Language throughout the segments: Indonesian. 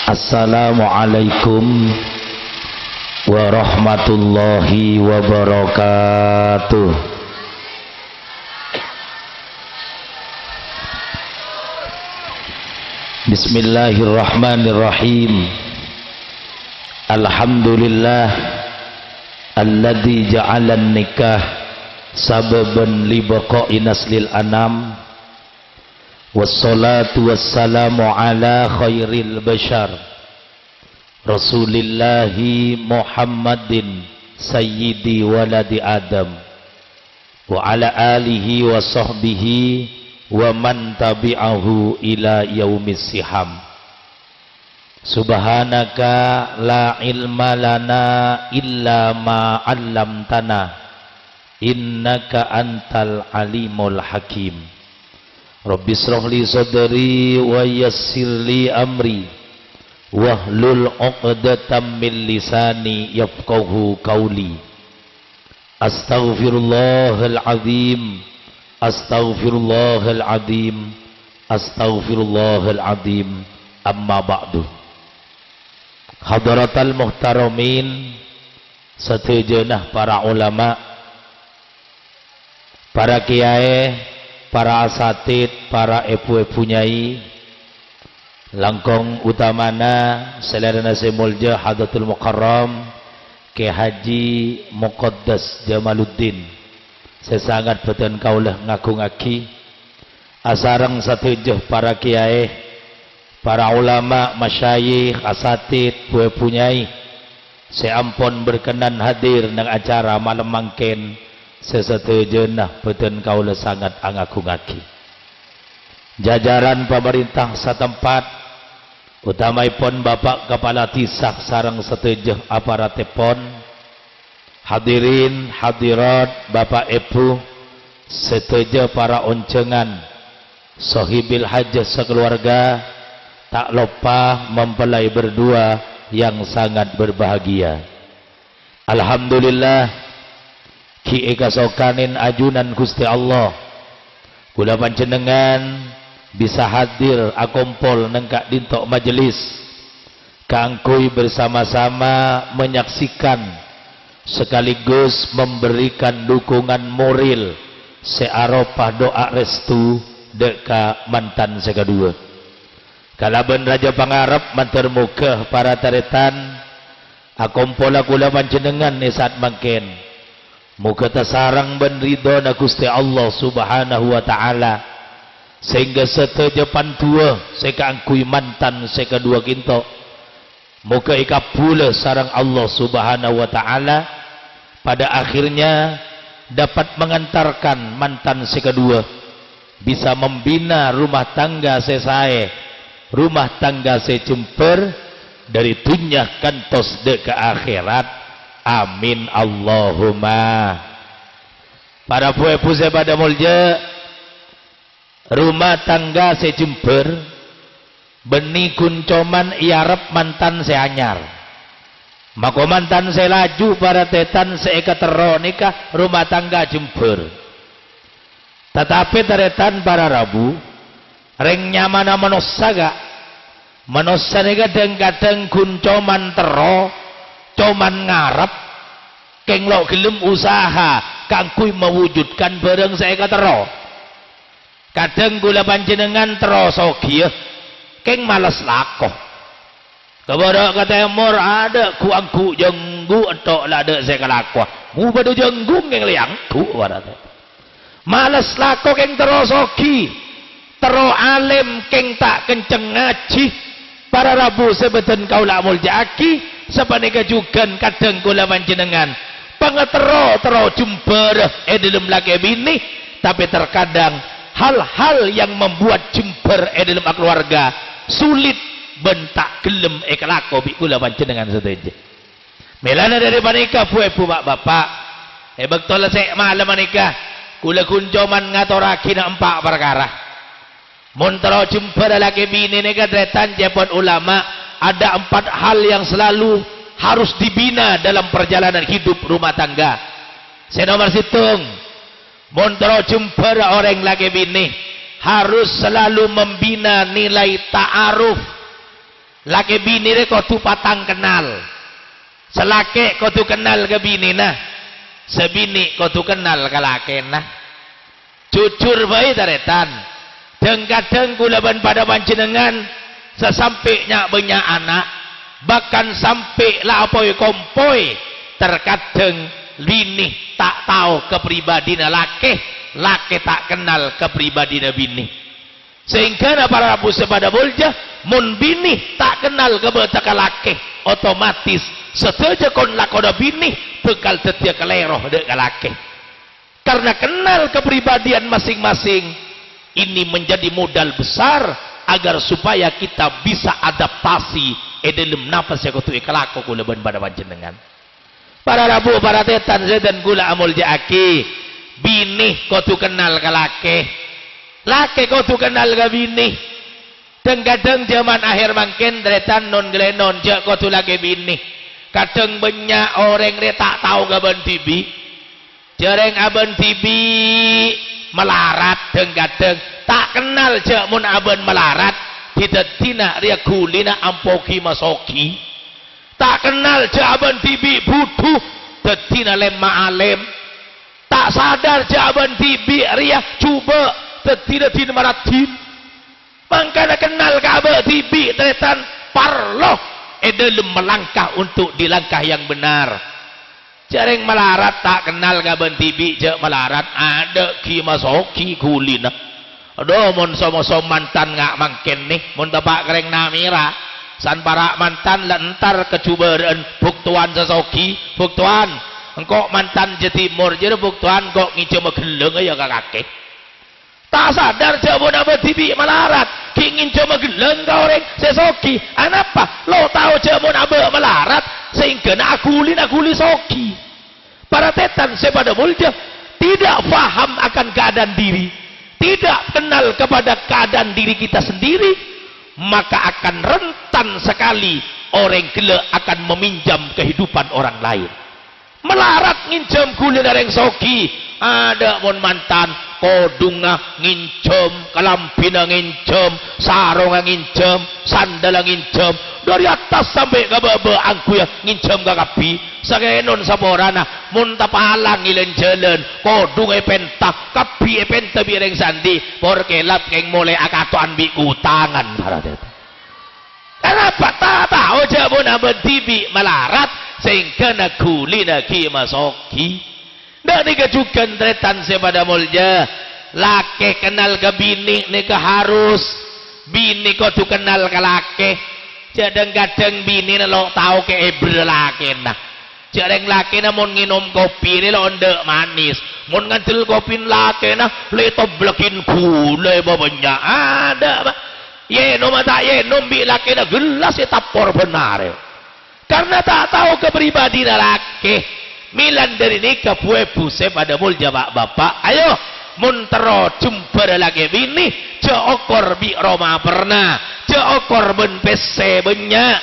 Assalamualaikum warahmatullahi wabarakatuh. Bismillahirrahmanirrahim. Alhamdulillah alladzi ja'alan nikah sababan li baqa'i naslil anam. Wassalatu wassalamu ala khairil bashar Rasulillahi Muhammadin sayyidi waladi Adam wa ala alihi wa sahbihi wa man tabi'ahu ila yaumis siham. Subhanaka la ilma lana illa ma 'allamtana innaka antal alimul hakim. Rabbi shrah li sadri wa yassir li amri wahlul 'uqdatam min lisani yafqahu qawli. Astaghfirullahal azim, astaghfirullahal azim, astaghfirullahal azim. Amma ba'du. Hadratal muhtaramin, setujenah para ulama, para kiai, para asatid, para epu-epu nyai, langkong utamana saudara semulja Hadratul Mukarram Ki Haji Muqaddas Jamaluddin. Sesangat beten kaulah ngaku-ngaki asarang satujeh para kiai, para ulama, masyayikh, asatid, epu-epu nyai, seampun berkenan hadir nang acara malam mangken. Sesetujenah beten kaula sangat angaku-ngaki. Jajaran pemerintah satempat, utamaipun Bapak Kepala Tisah sareng setujeh aparatipun, hadirin hadirat Bapak Ibu, setujeh para oncengan, sohibil hajah sekeluarga, tak lupa mempelai berdua yang sangat berbahagia. Alhamdulillah ki ekasokanin ajunan Gusti Allah kula panjenengan bisa hadir akumpul nengkak dintok majelis kangkui bersama-sama menyaksikan sekaligus memberikan dukungan moral searopah doa restu deka mantan sekadua kalaban raja pangarep mantar muka para taretan akumpul kula panjenengan ni saat mangken. Muka tasarang ben ridho na Gusti Allah subhanahu wa ta'ala sehingga setejapan tua seka angkui mantan seka dua kinto muka ikapula sarang Allah subhanahu wa ta'ala pada akhirnya dapat mengantarkan mantan seka dua bisa membina rumah tangga sesae, rumah tangga secemper dari dunia kantos de ke akhirat. Amin Allahumma. Para puepu pada mulja, rumah tangga secemper beni kuncoman iarep mantan seanyar. Mako mantan selaju para tetan seeka tero nikah rumah tangga jemper. Tetapi teretan para rabu reng nyamana menosaga menosa nika kadang kuncoman tero coman ngarep keng lo gelem usaha kangkui mewujudkan bareng saya katero kadang gula panjenengan terosogi keng males lakoh kepada kata emor ada kuangku jenggu atau ada saya kalakoh mu pada jenggu keng liangku warata males lakoh keng terosogi tero alim keng tak kenceng ngaji para rabu sebeten kaulah muljaki sepaneka juga kadang kula panjenengan pangetero jember dalam laki bini tapi terkadang hal-hal yang membuat jember dalam keluarga sulit bentak gelem ekalako bi kula panjenengan setuju melana dari panika puepu bapak betul saya malam manika kula kuncoman ngatoraki na empat perkara montero jember laki bini nika dretan jepon ulama ada 4 hal yang selalu harus dibina dalam perjalanan hidup rumah tangga. Saya nomor hitung montro jember orang lagi bini harus selalu membina nilai ta'aruf laki bini re kudu patang kenal, selake kudu kenal ke bini nah, sebini kudu kenal ke laki nah. Jujur bae taretan, kadang kula ban pada panjenengan sesampainya banyak anak, bahkan sampai lah apoi kompoi, terkadang bini tak tahu kepribadian laki tak kenal kepribadian bini, sehingga para rabu sepada bolja mun bini tak kenal kebetulan laki, otomatis setuju kon lakoda bini bekal tetia keleroh dek laki, karena kenal kepribadian masing-masing. Ini menjadi modal besar agar supaya kita bisa adaptasi dalam nafas yang kutu ikhlas kula ban pada panjenengan. Para rabu para tetan sedan gula amul jaaki, bini kutu kenal ke laki kutu kenal ke bini. Dan kadang zaman akhir mangken dretan non gelenon jak kutu lagi bini. Kadang banyak orang dia tak tahu gaban tibi, jarang aban tibi melarat, dan kadang tak kenal jak mun aban melarat tidak tina dia kulina ampoki masoki, tak kenal jak aban tibi butuh tetina lemma alem, tak sadar jak aban tibi dia coba tetina tina maratin, mangkana kenal kabar tibi teretan parloh dalam melangkah untuk dilangkah yang benar. Jarang melarat tak kenal gaban tibi jak melarat ada ki masoki kulina. Aduh mun somo-som mantan ngak mangken nih mun tepak kereng namira san para mantan lentar kecubaan buktuan sesoki buktuan engkau mantan jetimur jadi buktuan kok ngicam geleng ya kakek tak sadar jabun apa tibi melarat kingin cuma geleng kau orang sesoki anapa lo tahu jabun apa melarat sehingga akuli soki. Para tetan sepada mulja tidak faham akan keadaan diri, tidak kenal kepada keadaan diri kita sendiri, maka akan rentan sekali orang gila akan meminjam kehidupan orang lain. Melarat nginjam kuliner yang soki, ada mon mantan kodunga nginjam, kalampina nginjam, sarong nginjam, sandal nginjam, dari atas sampai ke bawah angku ya nginjam ke kapi, sakenon saborana, mun tapalang ilen jalan, kodung pentak, kapi penta bireng sandi, porkelap keng mulai akatuan bi utangan para det. Kenapa tak tahu jabun abad tibi melarat sehingga nak kuli nak masoki. Dan dikejukan tretan sepada mulja laki kenal ke bini nika harus bini kau tu kenal ke laki. Kadang-kadang bini lo tahu ke ebre laki nah. Jarang laki na mun nginom kopi ni lo ndek manis. Mun ngantil kopi laki na leto blekin gulai babanya ada ba. Ye nom tak ye nom bi laki na gelas tapor benar. Karena tak tahu kepribadian laki. Milan dari nikah puepu pada mulja bapak. Ayo muntero jumper lagi bini ceokor bi Roma pernah ceokor ben pese banyak,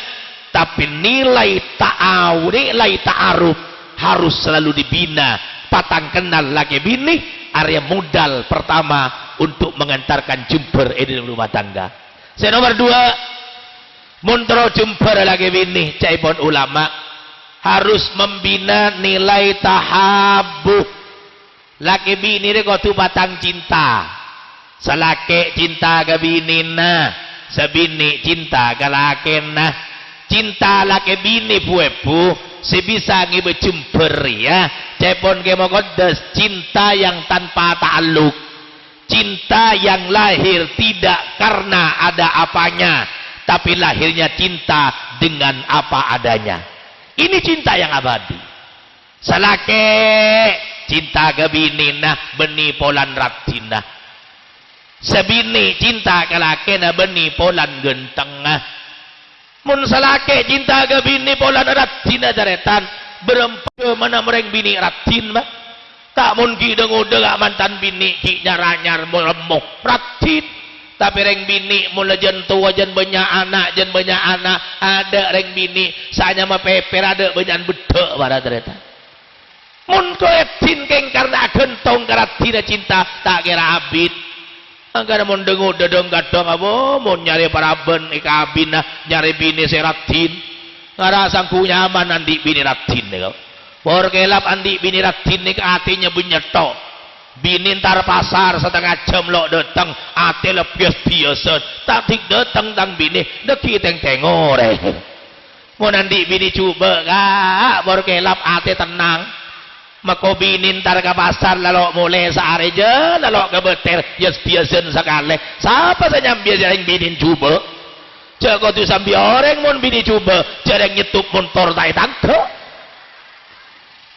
tapi nilai ta'aw nilai ta'aruf harus selalu dibina. Patang kenal lagi bini area modal pertama untuk mengantarkan jumper di rumah tangga. Saya nomor 2 muntero jumper lagi bini caipon ulama harus membina nilai tahabuh. Laki bini ni kau tu batang cinta, selaki cinta ke bini na, sebini cinta ke laki na, cinta laki bini puepu, sebisa ngibe jumper ya, cepon ke mokodes cinta yang tanpa ta'aluk, cinta yang lahir tidak karena ada apanya, tapi lahirnya cinta dengan apa adanya. Ini cinta yang abadi. Salake cinta ke bini nah beni polan ratina. Sebini cinta ke laki nah beni polan genteng nah. Mun salake cinta ke bini polan ratina daretan berempat mana mereng bini ratin mah. Tak mun ki dengo dengak mantan bini ki nyaranyar melemok ratin. Tapi reng bini mula jen tua jen banyak anak ada reng bini sanya mah peper ada banyak bedek pada ternyata mun koetin keng karena gentong karatina cinta tak kira abid angkana mun dengu dedeng gadong apa mun nyari paraben ikabina nyari bini seratin ngarasang ku nyaman andi bini ratin nih kau por kelap andi bini ratin nih hatinya benyetok bini ntar pasar setengah jam lo datang hati lebias biasa tak datang tang bini deki teng-tengore mun andi bini coba kak por kelap hati tenang mako bini ntar ke pasar lalu mulai sehari lalu ke beter yes biasan sekali siapa saja biasa yang bini coba jago tu sambil orang mun bini coba jarang nyetup motor tai tangko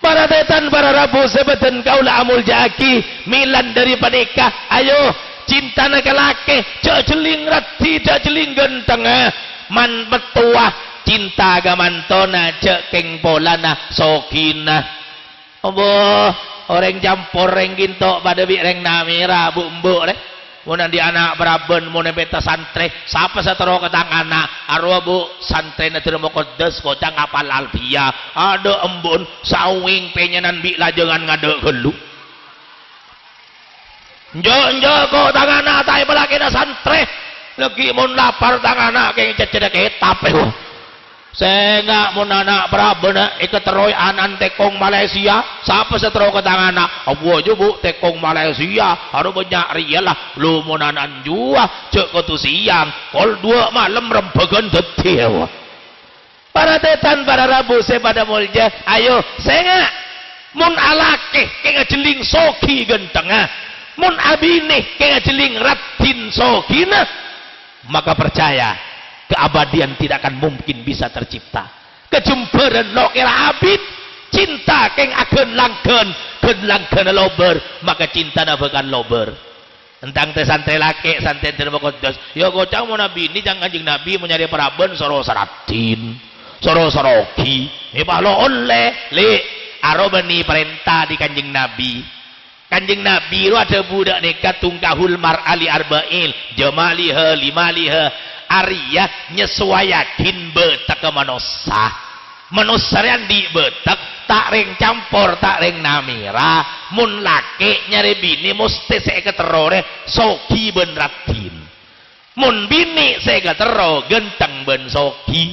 para tetan para rabu sebeten kaulah amul jaki milan dari panikah ayo cinta nak laki cak jeling rati cak jeling genteng man betuah cinta gamantona cak keng polana sokina Allah orang campur reng gintok pada bireng namira bumbu deh munan di anak beraben munan beta santre siapa setero ke tangan arwah bu santre na terima kodes kocang apal alfia ada embun sawing penyenan bi lajengan ngade gelu njo kok tangan tai belaki na santre lagi mun lapar tangan kayak cecedek etape sehingga mun anak beraben iketeroy anan tekong Malaysia siapa setero ke tangan abu aja bu tekong Malaysia harus banyak rial lah lu mun anan jua cek ke tu siang kol 2 malam rembegan detil para tetan para rabu sepada mulja ayo sehingga mun alake kayak jeling soki genteng mun abine kayak jeling ratin sokina maka percaya keabadian tidak akan mungkin bisa tercipta kejemberan lo kira abid cinta keng akan langken lober maka cinta na bukan lober tentang te santai laki santai terbakodos ya gocang mau nabi ini jangan kanjeng nabi mencari paraben soro saratin soro soroki lo oleh le arobani perintah di kanjeng nabi lu ada budak nekat tungkahul mar'ali arba'il jamaliha limaliha Arya nyesuaiakin betak ke manusia yang di betak tak ring campur tak ring namira mun laki nyari bini mesti saya keterore soki ben ratin mun bini saya ketero genteng ben soki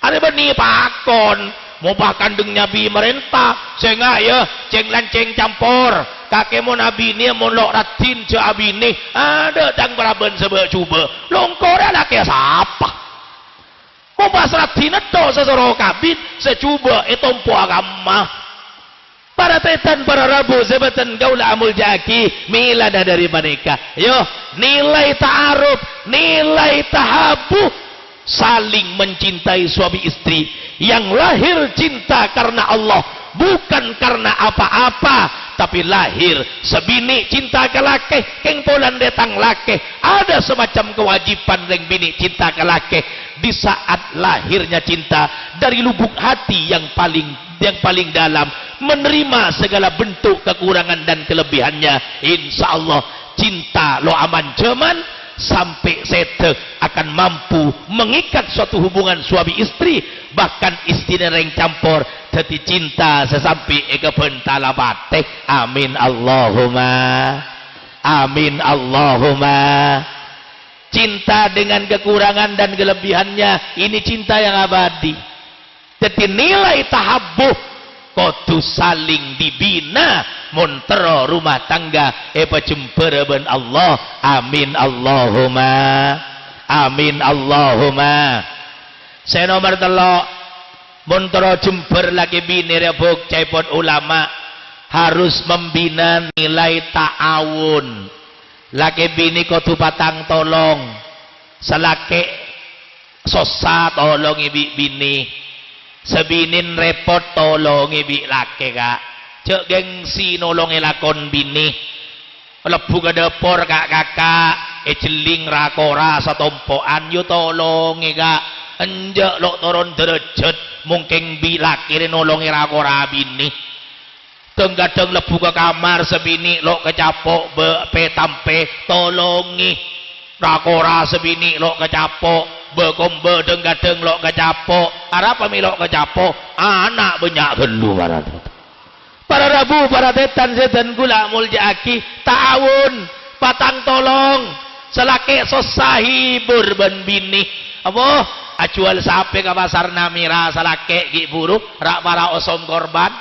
ada beni pakon mau bahkan deng nabi merentah sehingga ya ceng lanceng campur kakek mau nabi ini mau lok ratin ce abini ada dang beraben sebab coba longkor laki siapa mau bahas ratin itu sesoro kabin secoba itu empu agama para tetan para rabu sebatan gaula amul jaki milada dari mereka yo nilai ta'aruf nilai tahabuh saling mencintai suami istri yang lahir cinta karena Allah bukan karena apa-apa tapi lahir sebini cinta ke laki keng polan datang laki ada semacam kewajiban reng bini cinta ke laki di saat lahirnya cinta dari lubuk hati yang paling dalam menerima segala bentuk kekurangan dan kelebihannya insya Allah cinta lo aman jaman sampai sete akan mampu mengikat suatu hubungan suami istri bahkan istilah reng campur jadi cinta sesampai ke bentala batik amin Allahumma cinta dengan kekurangan dan kelebihannya ini cinta yang abadi jadi nilai tahabbuh kudu saling dibina montero rumah tangga pejembereben Allah amin Allahumma saya nomor telok montero jember lagi bini rebuk caipon ulama harus membina nilai ta'awun laki bini kudu patang tolong selaki sosa tolong ibi bini sebinin repot tolong ibi laki kak cek gengsi nolongi lakon bini lebu ke depor kak kakak jeling rakora satompoan yu tolongi kak enjak lo turun derajat mungkin bi laki nolongi rakora bini tenggadeng lebu ke kamar sebini lo kecapok petampe tolongi rakora sebini lo kecapok bekombe denggadeng lo kecapok arapa mi lo kecapok anak banyak gelu para rabu para tetan setan gula muljaaki ta'awun patang tolong selake susah hibur ben bini apa ajual sape ke pasar namira selake gi buru rak para osom korban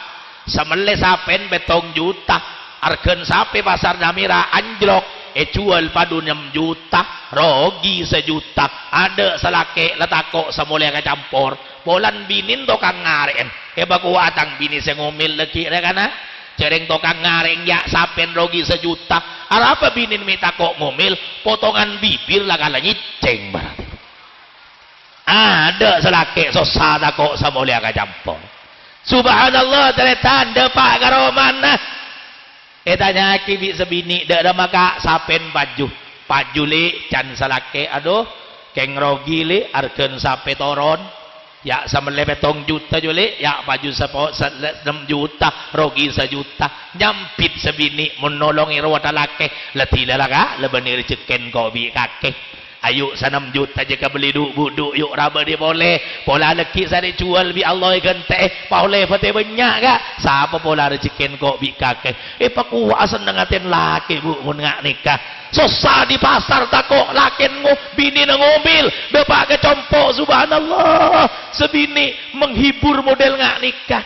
semele sapen betong juta argen sape pasar namira anjlok jual padu 6 juta rogi sejuta ada selake letako semulia kecampur polan binin tokang ngaren baku atang bini sengomil lagi ya kana cereng tokang ngareng ya sapen rogi sejuta apa binin minta kok ngomil potongan bibir lah kala nyiceng berarti ada selake sosada kok semulia kecampur subhanallah ternyata anda pak karo mana tanya kibi sebini dak ada maka sapen baju li can selake aduh keng rogi li argen sape toron ya sama lepetong juta juli ya baju 6 juta rogi 1 juta nyampit sebini menolongi rawat laki letih lelaka lebani rejeken kobi kakek ayo 6 juta jika beli duk yuk raba dia boleh pola leki saya jual bi Allah gente boleh pate banyak kak siapa pola rejeken kobi kakek pakuwa seneng aten laki bu mun ngak nikah susah di pasar takok lakinmu bini ngomil bapak kecompok subhanallah sebini menghibur model ngak nikah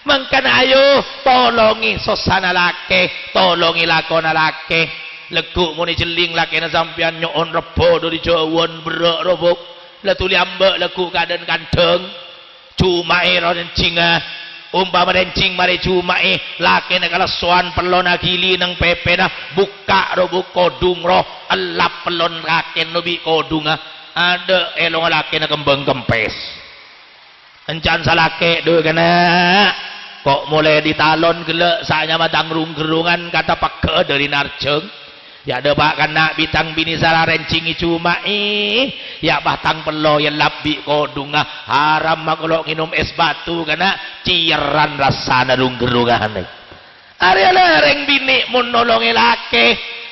mangkana ayo tolongi sosana laki tolongi lakona laki leguk muni jeling lakina sampian nyoon rebo dari jawon berak robok letuli ambek leguk kaden kandeng cuma eron cingah umpama dencing mari cuma laki nak kalesuan pelon agili nang pepena buka robuk kodung roh elap pelon raken nubi kodung ada elong laki nak kembang kempes encan salake do kena kok mulai ditalon gelek saanya matang gerungan kata pakai dari narjeng ya ada pak kena bitang bini salah rencingi cuma ya batang pelo yang labi kodunga haram kalau minum es batu karena ciaran rasa narung gerungan area lereng bini menolongi laki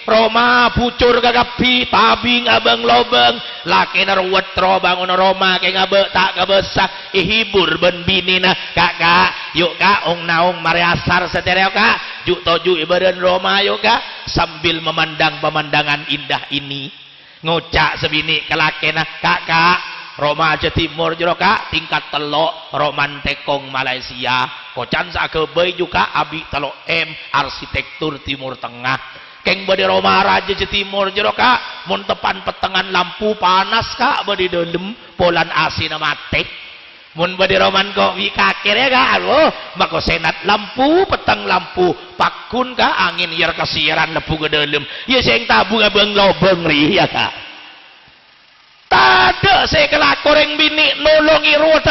Roma pucur kagapi tabing abang lobeng laki naruwet ro bangun Roma ke ngabe tak kabesah ihibur ben binina kakak yuk kak ong naong mari asar setereo kak juk toju ibadan Roma yuk kak sambil memandang pemandangan indah ini ngucak sebini ke laki nah kakak Roma aja timur jero kak tingkat telok Roman tekong Malaysia kocan sakebei juga abi telok arsitektur timur tengah keng bade Roma raja je timur jero kak mun tepan petengan lampu panas kak bade dalam polan asina mate mun bade Roman kok wi kakir ya kak loh mako senat lampu peteng lampu pakun kak angin yer kasiran lepu ke dalam ya sing tabung abang lobeng ri ya kak tada saya kelak koreng bini nolongi ruwet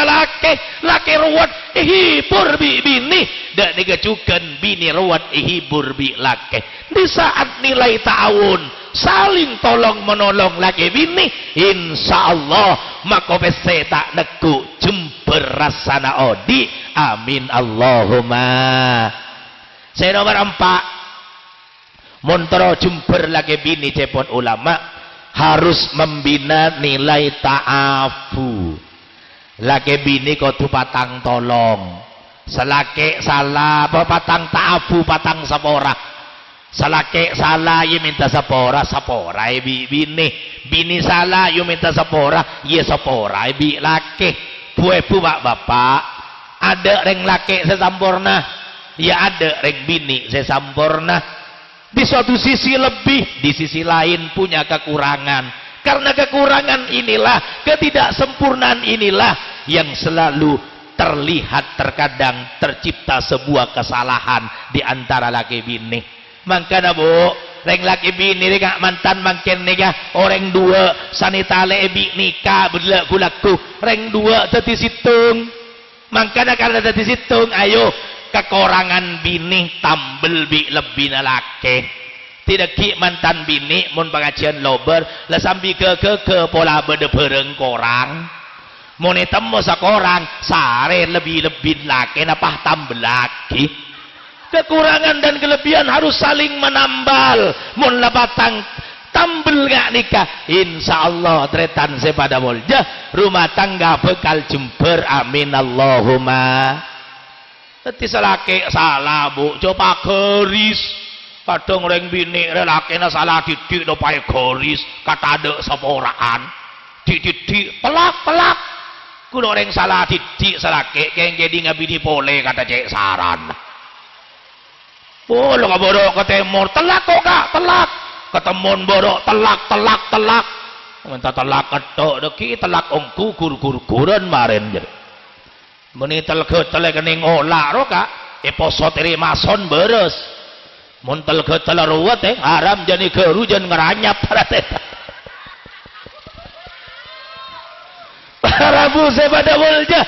laki ruwet hibur bi bini dan digajukan bini ruwet hibur bi laki di saat nilai ta'awun saling tolong menolong laki bini insyaallah maka pese tak neku jember rasana odi amin Allahumma saya nomor 4 montoro jember laki bini cepon ulama harus membina nilai ta'afu laki bini kudu patang tolong selake salah patang ta'afu patang sapora selake salah ya minta sapora ya bini salah ya minta sapora ya sapora bi laki bu bapak ada reng laki sesampurna ya ada reng bini sesampurna di suatu sisi lebih di sisi lain punya kekurangan karena kekurangan inilah ketidaksempurnaan inilah yang selalu terlihat terkadang tercipta sebuah kesalahan di antara laki bini makanya bu reng laki bini reng mantan makin nikah orang dua sanitale ebi nikah berlaku reng dua tadi situng makanya karena tadi situng ayo kekurangan bini tambel bi lebih laki tidak ki mantan bini mun pengajian lober lah sambil ke pola bede bereng korang mun temu sakorang sare lebih laki napa tambel laki kekurangan dan kelebihan harus saling menambal mun labatang tambel gak nikah insyaallah tretan sepada mulja rumah tangga bekal jember amin Allahumma teti selake salah bu coba keris kadang reng bini relakena salah didik do pae goris kata ada seporaan dididik telak kudu reng salah didik salake keng jadi ngabini pole kata cek saran lo ka borok ke temur telak kok kak telak ketemun borok telak minta telak ketok deki telak ongku gur-guran maren jadi meni telget telek kening olak ro kak poso tiri mason beres mun telget telek ruwet haram jadi geru jan ngeranyap Rabu sepada mulja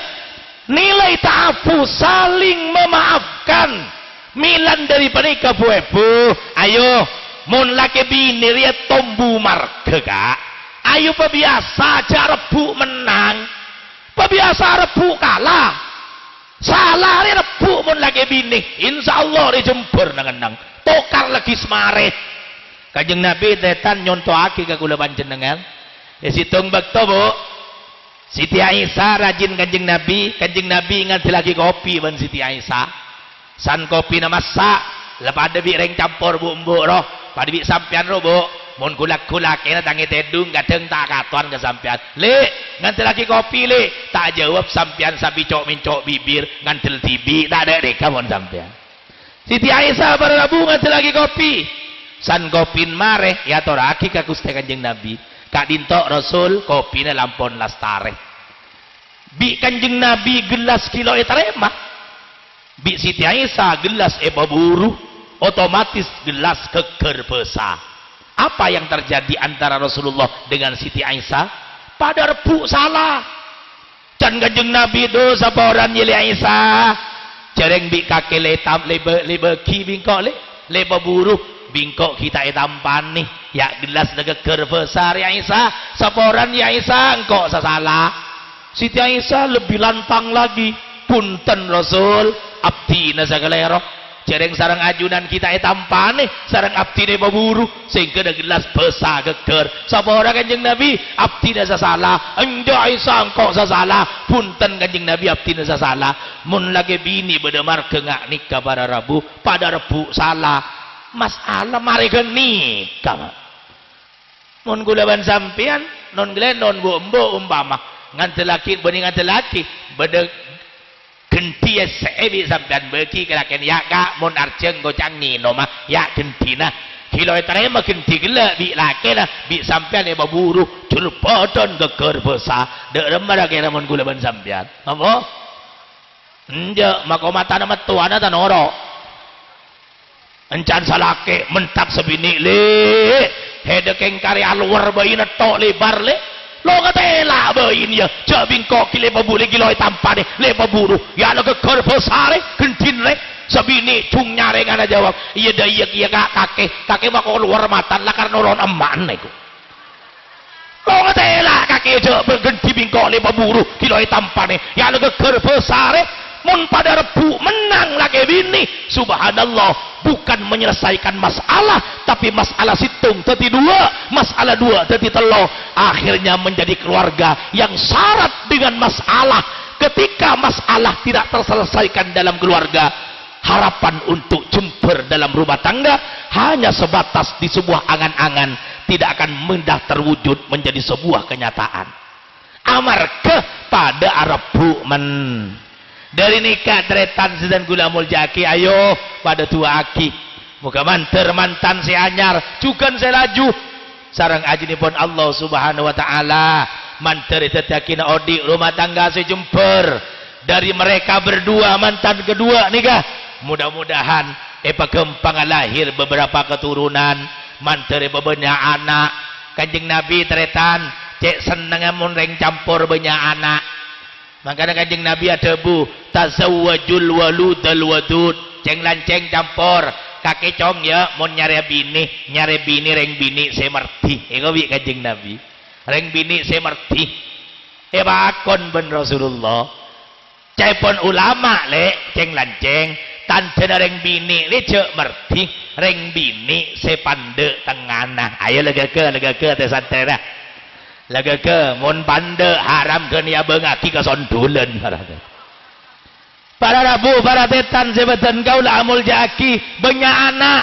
nilai ta'afu saling memaafkan milan dari penikah bu ayo mun laki bini liat tombu marga kak ayo pebiasa rebu menang pebiasa rebu kalah salah rebu mun laki bini insyaallah dijempur nang tokar lagi semare Kanjeng Nabi tetan nyontohake ka kula panjenengan ya situng bekto bu Siti Aisyah rajin Kanjeng Nabi nganti lagi kopi ban Siti Aisyah san kopi na masak lepas ada bi reng campur bumbu roh pada bi sampean roh bu mun kulak-kulak kena tangi tedung kadang tak katon ke sampean le nganti lagi kopi le tak jawab sampean sabi cok mincok bibir ngantil tibi tak ada reka mon sampean Siti Aisyah barabu nganti lagi kopi san kopin mare ya toraki ka Gusti Kanjeng Nabi kak dintok Rasul kopine lampon lastare bi Kanjeng Nabi gelas kilo etarema bi Siti Aisyah gelas buru otomatis gelas keker besar apa yang terjadi antara Rasulullah dengan Siti Aisyah pada rebu salah dan Kanjeng Nabi itu saporan yeli Aisyah jareng bi kake letam lebeki bingkok lebe buru bingkok kita etampan nih ya gelas keker besar ya Aisyah saporan ya Aisyah engkau salah Siti Aisyah lebih lantang lagi punten Rasul abdi nasagalero jareng sarang ajunan kita etampan nih sarang abdi ne baburu sehingga ada gelas besar keker saporan Kanjeng Nabi abdi nasa salah enja Aisyah engkau salah punten Kanjeng Nabi abdi nasa salah mun lagi bini bedemar kengak nikah pada Rabu pada Rebu salah masalah mari nikah mun gulaban sampean non glen non bombo umpama nganti laki bening nganti laki bede genti sebi sampean beki kelaken ya kak mun arjeng gocang nino mah ya gentina kilo terima genti gila bi laki lah bi sampean ya baburu jul podon geger besar dek remar kena mun gulaban sampean apa enja makomata nama tuana tanoro encan salake mentak sebini le hede keng kari alwar bayi netok lebar le lo ngetela bayi ya jabing kok kile babule kilo tampane le baburu ya lo keker besar kentin le sebini cung nyareng ana jawab iya dah iya kakek mah kok luar matan lah karena orang emak neku lo ngetela kakek aja bergenti bingkok le baburu kilo tampane ya lo keker besar mun pada Rebu menang lagi bini subhanallah bukan menyelesaikan masalah tapi masalah situng tadi dua masalah dua tadi telo akhirnya menjadi keluarga yang syarat dengan masalah ketika masalah tidak terselesaikan dalam keluarga harapan untuk jember dalam rumah tangga hanya sebatas di sebuah angan-angan tidak akan mudah terwujud menjadi sebuah kenyataan amarga pada Rebu dari nikah tretan sedan gula muljaki ayo pada tua aki muka manter mantan si anyar juga saya laju sarang ajinipun Allah subhanahu wa ta'ala manter itatakina odi rumah tangga sejemper dari mereka berdua mantan kedua nikah mudah-mudahan pagempang lahir beberapa keturunan manter bebanyak anak Kanjeng Nabi tretan cek seneng mun reng campur banyak anak makanya Kanjeng Nabi ada bu tazawwajul waludal wadud ceng lanceng campur kakek cong ya mau nyari bini reng bini semerti ego bi Kanjeng Nabi reng bini semerti bakon ben Rasulullah cepon ulama le ceng lanceng tante reng bini le cek merti reng bini sepande tengana ayo lega ke teh santai dah laga ke mun pande haram ke nia bengaki ke sondulen para Rabu para tetan sebetan kau lah amul jaki banyak anak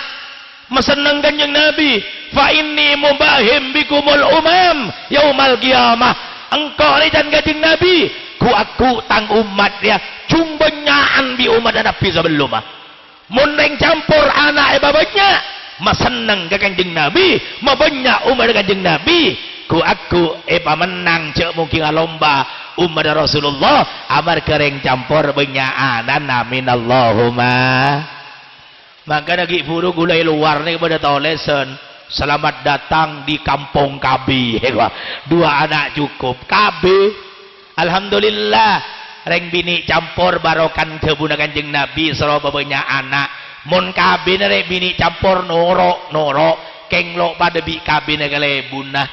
meseneng kanjeng Nabi, fa inni mubahim bikumul umam yaumal qiyamah. Engkau ni dan kanjeng Nabi, aku tang umat ya, cumbenyaan bi umat Nabi sebelum mun neng campur anak babanya meseneng ke kanjeng Nabi, mabanyak umat kanjeng Nabi, aku menang cek mungkin lomba umat Rasulullah amar kereng campur banyak anak, amin Allahumma. Maka lagi buru gulai luar ni kepada tolesan, selamat datang di kampung KB. Dua anak cukup KB. Alhamdulillah reng bini campur barokan kebuna kanjeng Nabi serba banyak anak. Mun KB ni reng bini campur norok kenglok pada bi KB ni kalebuna.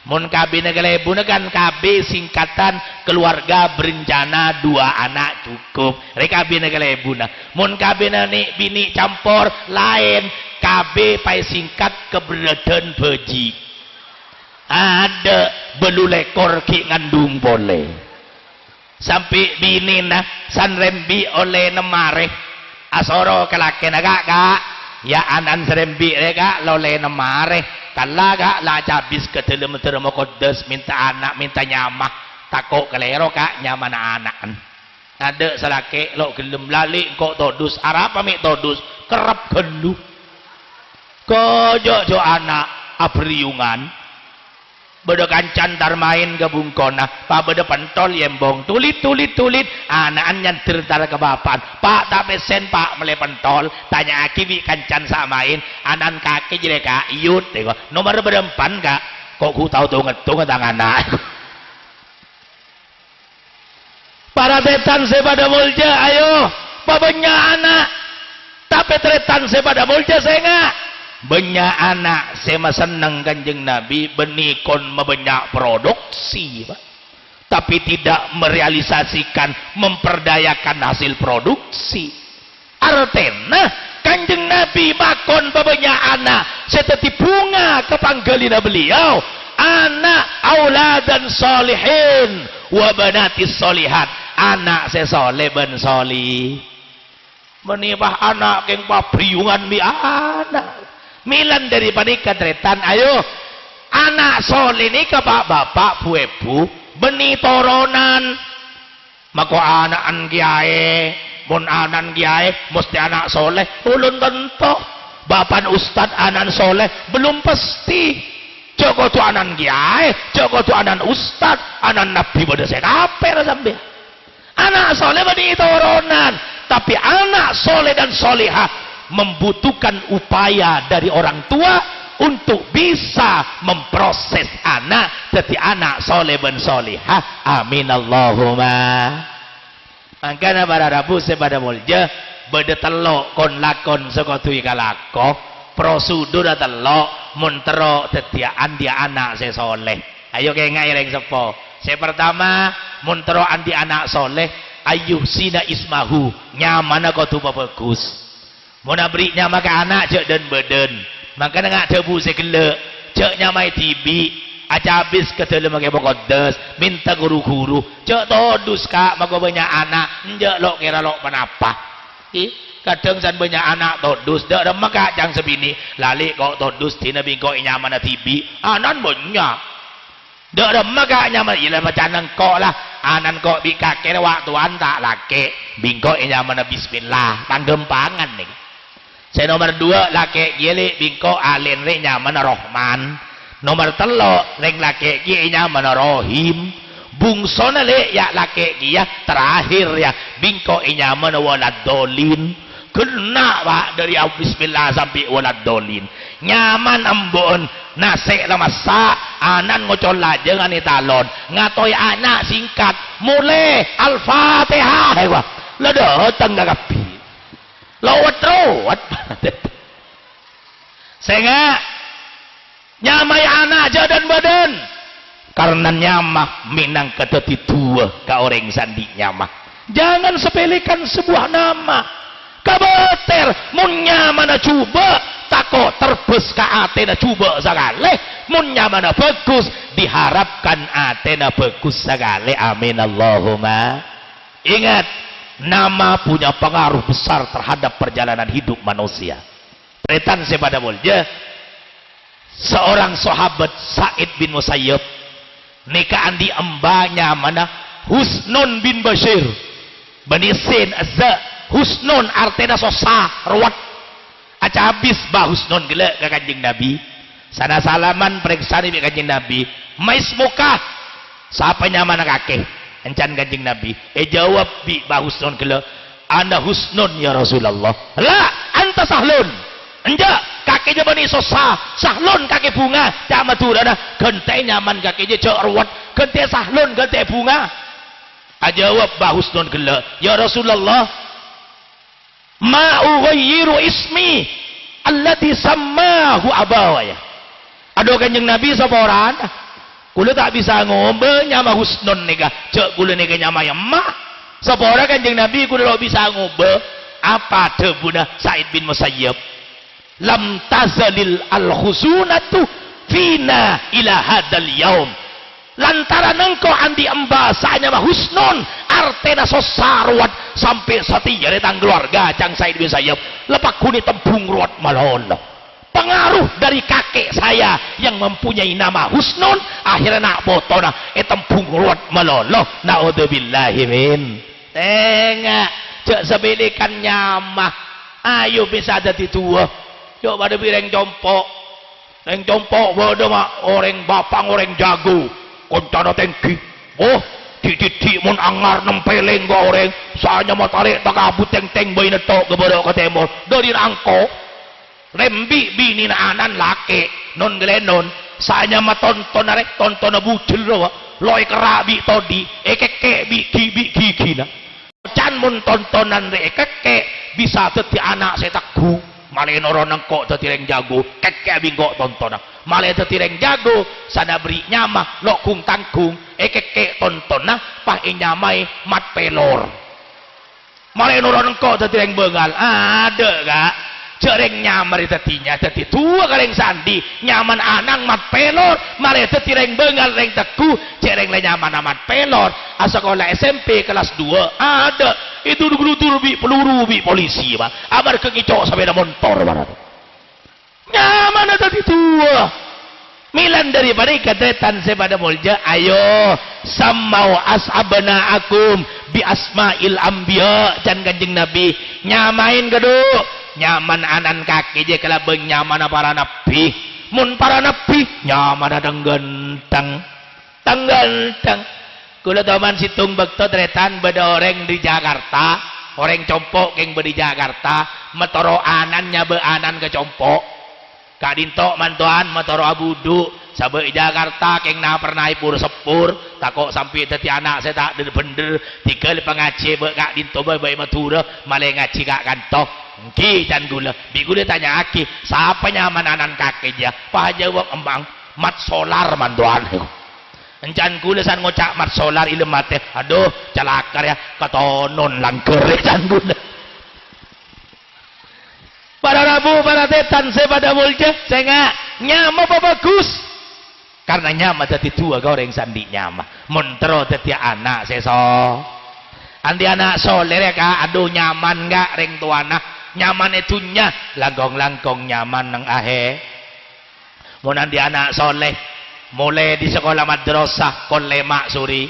Mun KB ni kalebuna kan KB singkatan keluarga berencana dua anak cukup. Rek KB ni kalebuna. Mun KB ni bini campur lain, KB pai singkat keberadaan beji. Ada belulekor ki ngandung boleh. Sampai bini na sanrembi oleh nemare. Asoro kelake naga kak. Ya anan serembi reka loleh nemare. Kalaga la cabis ke dalam termokodes minta anak minta nyamah takok kelero kak nyaman anakan. Ada selake lo gelem lali kok todus arapa mi todus kerap gelu. Kojo anak abriungan. Beda kancan tar main gabung kona, pa beda pentol yembong tulit anaan nyantir tar ke bapan, pak tak pesen pak mele pentol, tanya aki bi kancan samain, anan kaki jadi kak iut, teko nomor berempan kak, kok ku tahu tuh ngetung tangan anak. Para tetan sepada mulja, ayo, babanya anak, tapi tretan sepada mulja saya nggak. Banyak anak saya senang kanjeng Nabi benikon banyak produksi Pak. Tapi tidak merealisasikan memperdayakan hasil produksi. Artinya kanjeng Nabi makon banyak anak seperti bunga kepanggalina beliau anak auladan solihin wa banatis solihat, anak saya soleh ben solih menibah anak yang pabriungan mi anak milan dari panika tretan. Ayo anak soleh ini ke bapak bu ibu beni toronan mako anak kiai mun anak kiai mesti anak soleh ulun tentu bapak ustad anak soleh belum pasti. Joko tu anak kiai joko tu anak ustad anak nabi pada saya kaper sampai anak soleh beni toronan. Tapi anak soleh dan solehah membutuhkan upaya dari orang tua untuk bisa memproses anak jadi anak soleh ben solehah, amin Allahumma. Makanya para rabu sepada mulja beda telok kon lakon sekotui kalako prosedur telok muntero tetiaan dia anak saya soleh. Ayo kayak ngaireng sepo saya pertama muntero andi anak soleh ayuh sina ismahu nyaman kau tu bagus. Mau nabri nyama ke anak cek dan badan maka nggak tebu sekele cek nyamai tibi aja habis ke dalam pakai bokodes minta guru-guru cek todus kak maka banyak anak njak lo kira lo penapa kadang san banyak anak todus dak ada maka jang sebini lali kok todus tina bingko nyaman tibi anan banyak dak ada maka nyaman ilah macam kok lah anan kok bikake waktu anta laki bingko nyaman bismillah tanggempangan nih. Saya nomor 2 laki gile bingko alen re nyaman rohman. Nomor 3 reng laki gile nyaman rohim. Bungsona le ya laki dia terakhir ya bingko nyaman walad dolin. Kena pak dari bismillah sampai walad dolin. Nyaman ambon nase lemasa anan ngocol aja ngani talon ngatoi anak singkat mulai al-fatihah hewa ledo tenggagapi lawat sehingga nyamai anak aja dan badan karena nyamah minang keteti tua ka orang sandi nyamah. Jangan sepelekan sebuah nama kabater mun nyamana coba tako terbes ka atena coba sagale mun nyamana bagus diharapkan atena bagus sagale, amin Allahumma. Ingat nama punya pengaruh besar terhadap perjalanan hidup manusia. Tretan sepada mulja seorang sahabat Sa'id bin Musayyib nikahan di embanya mana Husnun bin Bashir benisin azza Husnun artena sosah ruwet aca habis bah Husnun gila ke kanjeng Nabi sana salaman periksa ni kanjeng Nabi mais muka siapa nyaman kakek encan kanjeng Nabi jawab bi bah Husnun gila anda Husnun ya Rasulullah la anta Sahlun enja kakeknya bani sosah Sahlun kakek bunga tak maturana gente nyaman kakeknya cek ruwet gente Sahlun gente bunga jawab bah Husnun gila ya Rasulullah ma ughayyiru ismi alladhi sammahu abawaya aduh kanjeng Nabi saporan kula tak bisa ngombe nyama Husnun nika cek kula nika nyama ya mah sapora kanjeng Nabi kula bisa ngombe apa tebuna Sa'id bin Musayyib lam tazalil al khusunatu fina ila hadal yaum lantaran engkau andi embasanya mah Husnun artena sosarwat sampai setia datang keluarga Cang Sa'id bin Musayyib lepak kuni tembung ruwat malono pengaruh dari kakek saya yang mempunyai nama Husnun akhirnya nak botona tembung ruwat malono naudzubillahi min tengah cek sebelikan nyamah ayo bisa jadi tua yuk pada bireng compok reng compok bodoh mak orang bapang orang jago koncana tengki oh di mun angar nempeleng go orang soalnya mau tarik tak kabut teng bayi netok kepada ke temor dari rangko rembi bini na anan lake non gelenon soalnya mah tonton arek tonton bucil loy kerabi todi keke bi gigi na can mun tontonan rek keke bisa teti anak saya takku malih noron engkok teti reng jago keke binggo tontonan malih teti reng jago sana beri nyamah lokung tangkung keke tontonan pah nyamai mat pelor malih noron engkok teti reng bengal ada gak cereng nyamar tetinya teti tua kareng sandi nyaman anang mat pelor malih teti reng bengal reng teku cereng le nyaman mat pelor sekolah SMP kelas 2 ada itu peluru bi polisi pak abar kekicok sepeda motor barat nyaman tadi tua milan dari mereka tretan sepada mulja ayo sammau ashabana akum bi asma'il anbiya dan kanjeng Nabi nyamain geduk nyaman anan kaki je kalau nyaman para nabi mun para nabi nyaman ada genteng genteng kula taman situng bekto tretan beda orang di Jakarta orang compok yang di Jakarta metoro anannya be anan ke compok kadinto mantuan metoro abudu sabe Jakarta keng na pernah pur sepur takok sampai teti anak saya tak bener tiga pengaji be kak dinto be matura malah ngaji kak kantok ki dan gula bi gula tanya aki siapa nyaman anan kakeknya pak jawab embang mat solar mantuan encan kula san ngocak mat solar ilmu mate aduh celakar ya katonon langker encan kula para rabu para tetan sepada mulja saya nyama bagus karena nyama tadi tua goreng sandi nyama montro tadi anak seso andi anak soler ya kak aduh nyaman gak reng tuana nyaman itunya langkong nyaman nang ahe mau nanti anak soleh mulai di sekolah madrasah kon lemak suri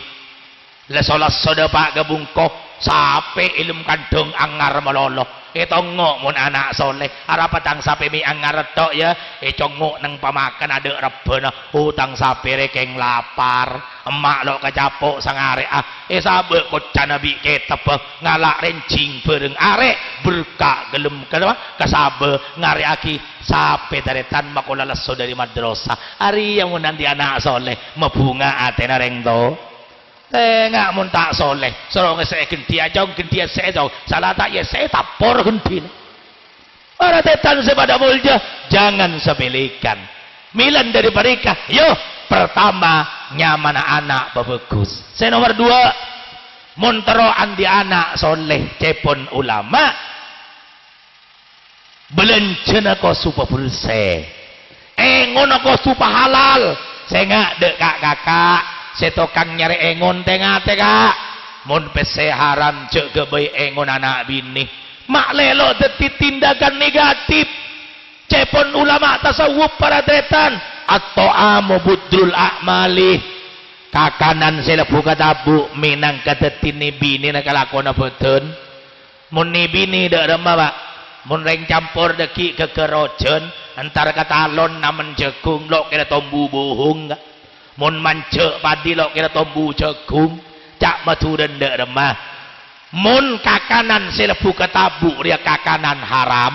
le sholat soda pak gebungko sampai ilmu kandung angar melolo ngok mun anak soleh arah petang sape mi angar tok ya ngok nang pamakan ada rebena utang sape rekeng lapar emak lo kecapok sang arek sabe kocan nabi ketep ngalak rencing bareng arek berkak gelem kasabe ngarek aki sape taretan makola leso dari madrasah hari yang mun nanti anak soleh mebunga atena reng to tengah mun tak soleh sorong saya genti aja genti saya jauh salah tak ya saya tapor genti para tetan sepada mulja jangan sepelekan milan dari mereka yo pertama nyaman anak bagus saya nomor 2 montero andi anak soleh cepon ulama belencana ko supa pulse ngono ko supa halal saya nggak dek kakak setokang nyari engon tengah mun pese haram cek gebay engon anak bini mak lelo deti tindakan negatif cepon ulama tasawuf para tretan atau amu budrul a'mali kakanan sila buka tabu minang katetini bini na kalakona beton mun ni bini dak remah pak mun reng campur deki kekerojen antara katalon namen jagung lok kira tombu bohong mun mancek padi lok kira tombu jagung cak maturen dak remah mun kakanan sila buka tabu dia kakanan haram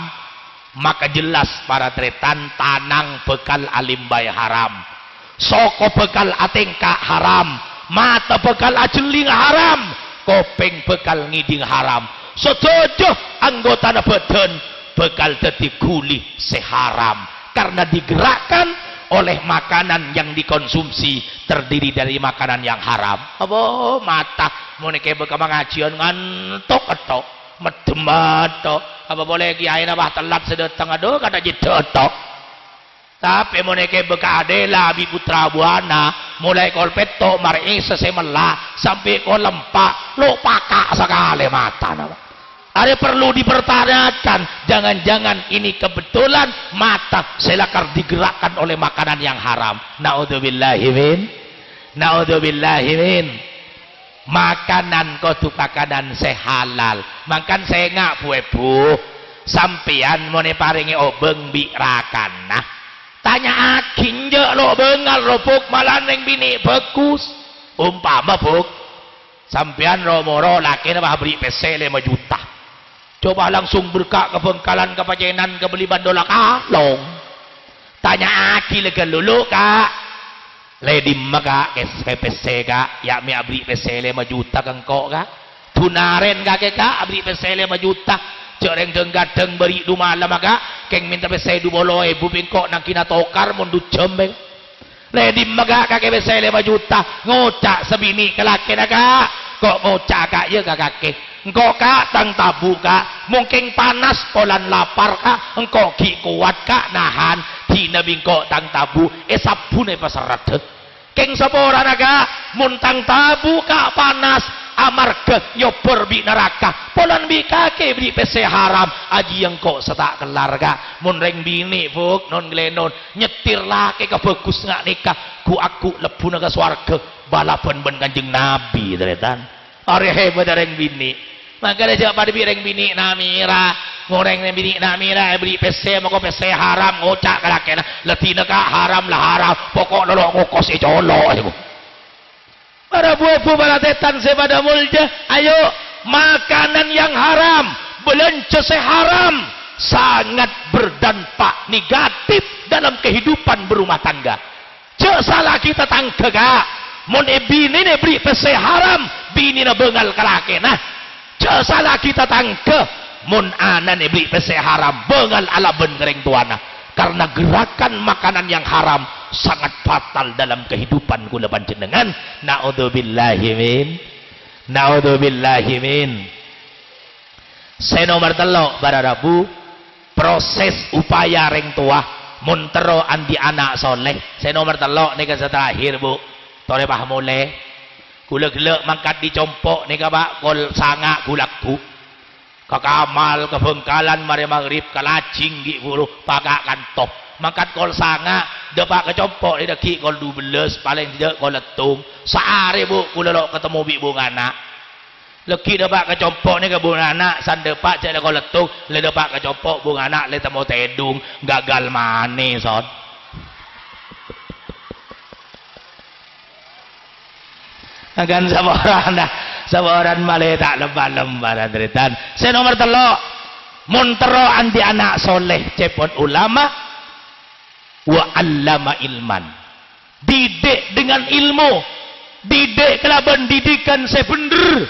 maka jelas para tretan tanang bekal alimbay haram soko bekal atengka haram mata bekal ajeling haram kopeng bekal ngiding haram setuju anggota badan bekal dadi gulih seharam karena digerakkan oleh makanan yang dikonsumsi terdiri dari makanan yang haram apa mata moneke bekal pengajian ngantok-etok medem-medok apa boleh kiai nabah telat sedeteng aduh kata jedotok tapi moneke beka adela abi putra buana mulai kol peto mari sesemela sampai kol lempak lo pakak sekali mata nama ada perlu dipertanyakan jangan-jangan ini kebetulan mata selakar digerakkan oleh makanan yang haram naudzubillahi min makanan kotu makanan sehalal makan saya ngak bu sampian mone paringi obeng birakan nah tanya akin je lo bengal ropuk malaneng bini bagus umpama buk sampian romoro laki na beri PC 5 juta coba langsung berkak ke Bengkalan ke Pajenan ke beli bandola kalong tanya aki lega lulu kak Lady maka PC kak ya mi abri PC 5 juta kengkok kak tunaren kak abri PC 5 juta cereng denggadeng beri du malam kak keng minta PC 20.000 bingkok nang kina tokar mundu jembeng Lady maka kak PC 5 juta ngocak sebini kelaki kak kok ngocak kak ya kak engkau kak tang tabu kak mungkin panas polan lapar kak engkau ki kuat kak nahan dina bingkok tang tabu sabune pasaradet keng sapora naga muntang tabu kak panas amarga nyobor bi neraka polan bi kake beri PC haram aji yang kok setak kelar kak mun reng bini buk non glenon nyetir laki ke bagus ngak nikah ku aku lebu naga swarga balapan ben kanjeng nabi teretan are hebat reng bini maka dia jawab pada bireng bini namira ngoreng bini namira beli PC maka PC haram ngocak kalakena letina ka haram lah haram pokok lolok ngokos colok para buah-buah para tetan sepada mulja ayo makanan yang haram belanja haram sangat berdampak negatif dalam kehidupan berumah tangga cek salah kita tangga kak mon bini ne beli PC haram bini na bengal kalakena salah kita tangke mun anan beli PC haram bengal ala bengereng tuana karena gerakan makanan yang haram sangat fatal dalam kehidupan kula panjenengan naudzubillahi min senomor telok bararabu proses upaya reng tua mun tero andi anak soleh senomor telok nika terakhir bu tore pah mulai kula gelek mangkat dicompok nika pak kol sanga kulakku ke Kamal ke Bengkalan mari maghrib ke lacing di buru pakak kantoh mangkat kol sanga depak ke compok di deki kol 12 paling tidak kol letung sehari bu kula lo ketemu bi bungana leki depak ke compok ni ke bungana san depak cek kol letung le depak ke compok bungana le temu tedung gagal manis son akan sabaran malih tak lembar-lembar adretan saya nomor telok muntero anti anak soleh cepon ulama wa allama ilman didik dengan ilmu didik kelaban didikan saya bener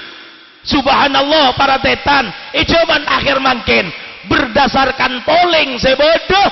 subhanallah para tetan ijaman akhir mangkin berdasarkan polling saya bodoh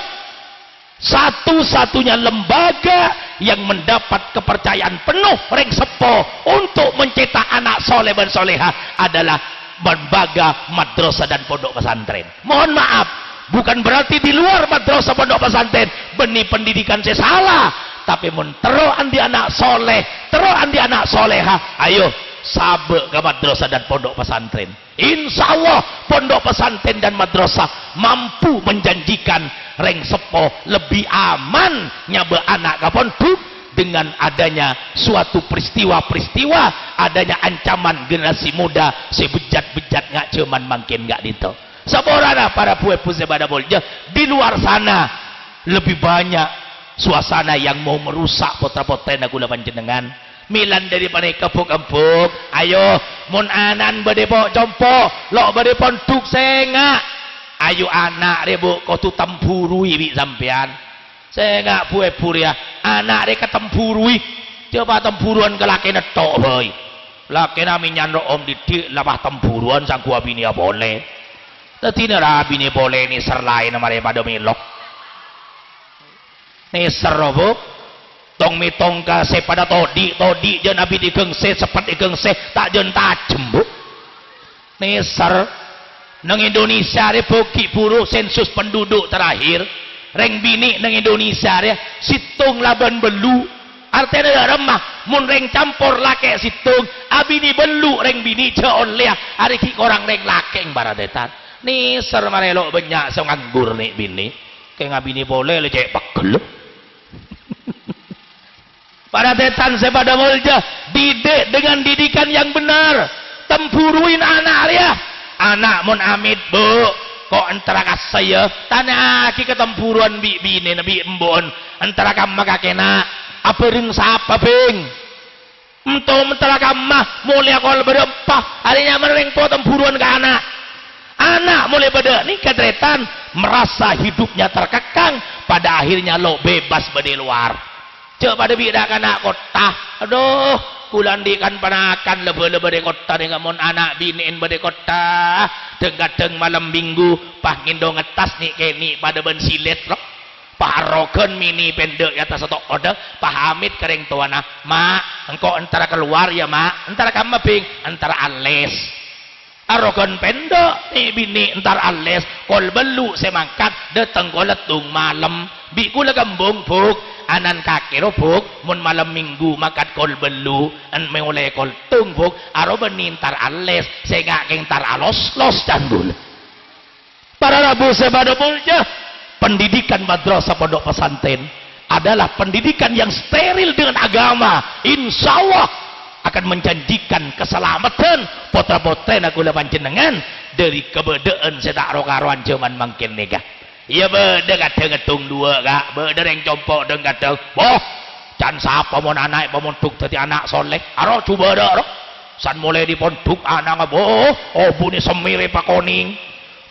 satu-satunya lembaga yang mendapat kepercayaan penuh reng sepo untuk mencetak anak soleh dan soleha adalah lembaga madrasah dan pondok pesantren. Mohon maaf, bukan berarti di luar madrasah pondok pesantren benih pendidikan saya salah, tapi mentero andi anak soleh, tero andi anak soleha, ayo sabe ke madrasah dan pondok pesantren. Insya Allah pondok pesantren dan madrasah mampu menjanjikan reng sepo lebih aman nyabe anak ke pondok dengan adanya suatu peristiwa-peristiwa, adanya ancaman generasi muda sebejat-bejat nggak cuman makin nggak dito. Saborana para puepu sebada bolja di luar sana lebih banyak suasana yang mau merusak potra-potra gula panjenengan. Milan daripada kepuk-kepuk, ayo mun anan bade po jompo lo bade ponduk senga, ayo anak rebu kau tu tempurui bi sampean senga puepu ya anak re ketempurui coba tempuruan ke laki netok boy laki nami nyandro om didik lapah tempuruan sang gua bini ya boleh tadi nara bini boleh ni serlain nama daripada milok ni serobo tong mitong ka se pada todi jen abi digengse sepet digengse tak jen tajem bu neser nang Indonesia re boki puru sensus penduduk terakhir reng bini nang Indonesia re situng laban belu artinya ada remah mun reng campur lake situng abi ni belu reng bini jaon lea hari ki orang reng lakeng baradetan neser marelo banyak so nganggur nih bini kayak ngabini boleh lecek pegel para tetan sepada mulja didik dengan didikan yang benar tempuruin anak ya anak mun amit bu kok antara kasaya tanah aki ketempuruan bi bini nabi embon antara kamu kakena apa ring sapa bing ento antara kamu mulia kol berempah harinya mereng po tempuruan ke anak mulai pada ni ketretan merasa hidupnya terkekang pada akhirnya lo bebas badi luar cek pada bidak anak kota aduh bulan dikan panakan lebe-lebe di kota dengan mon anak biniin bade kota deng-deng malam minggu pah ngindo ngetas nih keni pada ben silet loh pah roken mini pendek atas satu kode pah Hamid kering tuana mak engkau antara keluar ya mak antara kamu ping antara ales arogan pendek nih bini entar ales kol belu semangkat dateng koletung malam bi kula gambung buk anan kaki robuk mun malam minggu makat kol belu an mengoleh kol tungbuk aro benintar ales sehingga kentar alos los candul para rabu sebada mulja pendidikan madrasah pondok pesantren adalah pendidikan yang steril dengan agama insya Allah akan menjanjikan keselamatan potra-potra gula panjenengan dari kebedaan sedak rokaruan cuman makin nega iya beda kata ngetung dua kak beda yang compok dan kata boh can siapa mau anak pemontuk tadi anak soleh aro coba dah aro san mulai dipontuk anak boh oh bunyi semire pakoning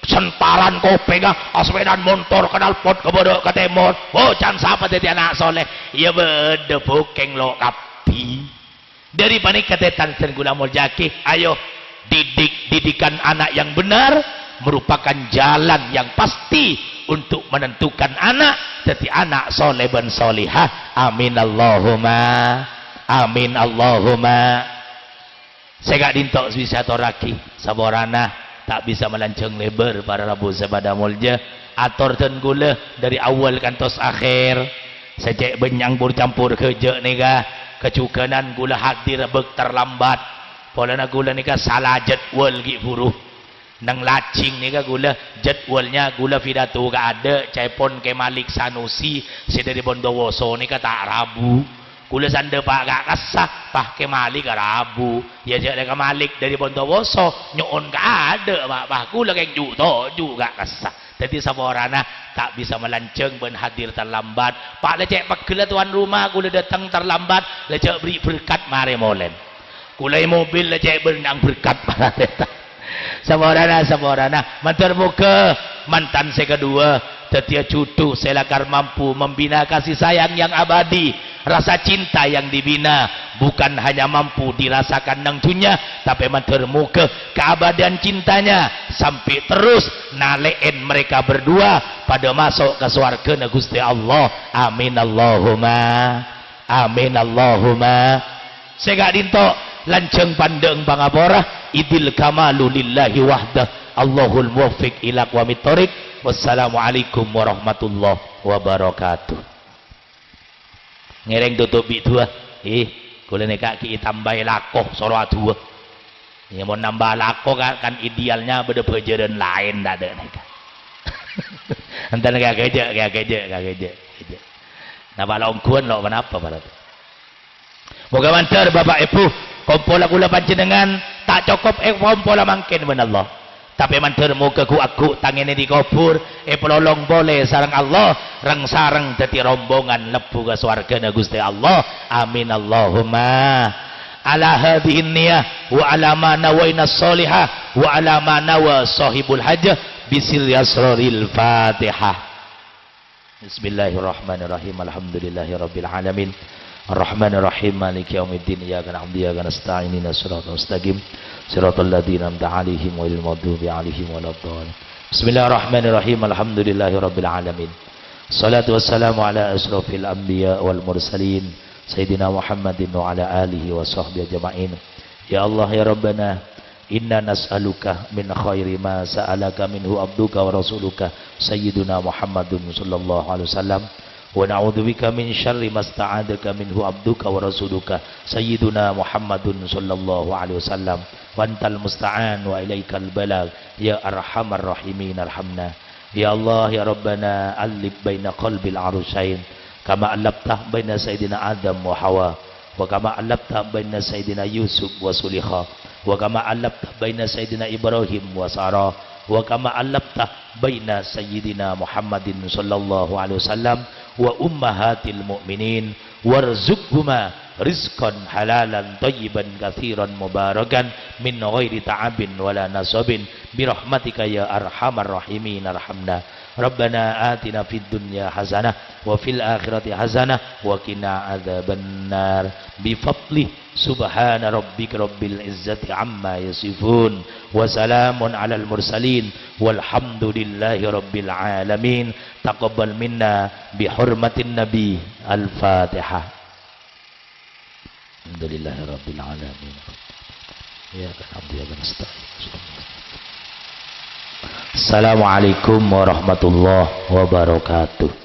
sentaran kope kah aswedan motor kenal pot kebeda ke temor boh can siapa tadi anak soleh iya beda bukeng lo kapi dari panik ketetan gula muljaki ayo didikan anak yang benar merupakan jalan yang pasti untuk menentukan anak jadi anak soleh dan solihah amin Allahumma amin Allahumma saya gak dintok bisa toraki saborana tak bisa melanceng lebar para rabu sebada mulja ator dan gula dari awal kantos akhir sejak benyang bercampur kerja nih kecukanan gula hadir bek terlambat polana gula nika salah jadwal gi buruh nang lacing nika gula jadwalnya gula pidato gak ada cepon ke Malik Sanusi si dari Bondowoso nika tak rabu gula sande pak gak kasah pah ke Malik rabu ya jadi ke Malik dari Bondowoso nyon gak ada pak gula kayak juga kasah jadi saborana tak bisa melanceng ben hadir terlambat pak lecek pegel tuan rumah gula datang terlambat lecek beri berkat mare molen gula mobil lecek berenang berkat para deta saborana mantar muka mantan saya kedua tetia cucu selakar mampu membina kasih sayang yang abadi rasa cinta yang dibina bukan hanya mampu dirasakan nang dunya tapi mantar muka keabadian cintanya sampai terus nalein mereka berdua pada masuk ke surga Gusti Allah amin Allahumma amin Allahumma saya gak dintok lanceng pandeng pangapora idil kamalu lillahi wahdah Allahul muwaffiq ila aqwamit thoriq wassalamualaikum warahmatullahi wabarakatuh ngereng tutup itu kula nek ki tambah lakoh soro atuh ya mau nambah lakoh kan idealnya beda pejaran lain dak ada nek entar kayak keje nah balong kuan lo kenapa barat moga mantar bapak ibu kompola kula panjenengan tak cukup kompola mangkin ben Allah tapi mantar moga ku aku tangene dikubur pelolong boleh sareng Allah reng sareng dadi rombongan lebu ke swargana Gusti Allah amin Allahumma ala hadhihi niyah wa ala ma nawaina sholihah wa ala ma nawa sahibul hajah bisil yasraril fatihah. Bismillahirrahmanirrahim. Alhamdulillahirabbil alamin. Arrahmanirrahim. Maliki yaumiddin. Iyyaka na'budu wa iyyaka nasta'in. Ihdinas siratal mustaqim. Siratal ladzina an'amta 'alaihim ghairil maghdubi 'alaihim waladdallin. Bismillahirrahmanirrahim. Alhamdulillahirabbil alamin. Shalatu wassalamu ala asrofil anbiya wal mursalin Sayyidina Muhammadin wa ala alihi wa sahbihi ajma'in. Ya Allah ya Rabbana, inna nas'aluka min khairi ma sa'alaka minhu abduka wa rasuluka Sayyiduna Muhammadun sallallahu alaihi wasallam wa na'udzubika min syarri ma sta'adaka minhu abduka wa rasuluka Sayyiduna Muhammadun sallallahu alaihi wasallam wa antal musta'an wa ilaikal balag ya arhamar rahimin arhamna. Ya Allah ya Rabbana, alif baina qalbil arusyain kama alabtah baina Sayyidina Adam wa Hawa wa kama alabtah baina Sayyidina Yusuf wa Sulikha wa kama alabtah baina Sayyidina Ibrahim wa Sarah wa kama alabtah baina Sayyidina Muhammadin sallallahu alaihi wasallam wa ummahatil mu'minin warzuqhuma rizqan halalan thayyiban katsiran mubarakan min ghairi ta'abin wala nasabin birahmatika ya arhamar rahimin arhamna. Rabbana atina fid dunya hasanah wa fil akhirati hasanah wa qina adzabannar bi fadli subhana rabbika rabbil izzati amma yasifun wa salamun alal mursalin walhamdulillahi rabbil alamin. Taqabbal minna bi hurmatin nabi. Al-Fatihah. Alhamdulillahi rabbil alamin. Ya rabbi ya nasta'in. Assalamualaikum warahmatullahi wabarakatuh.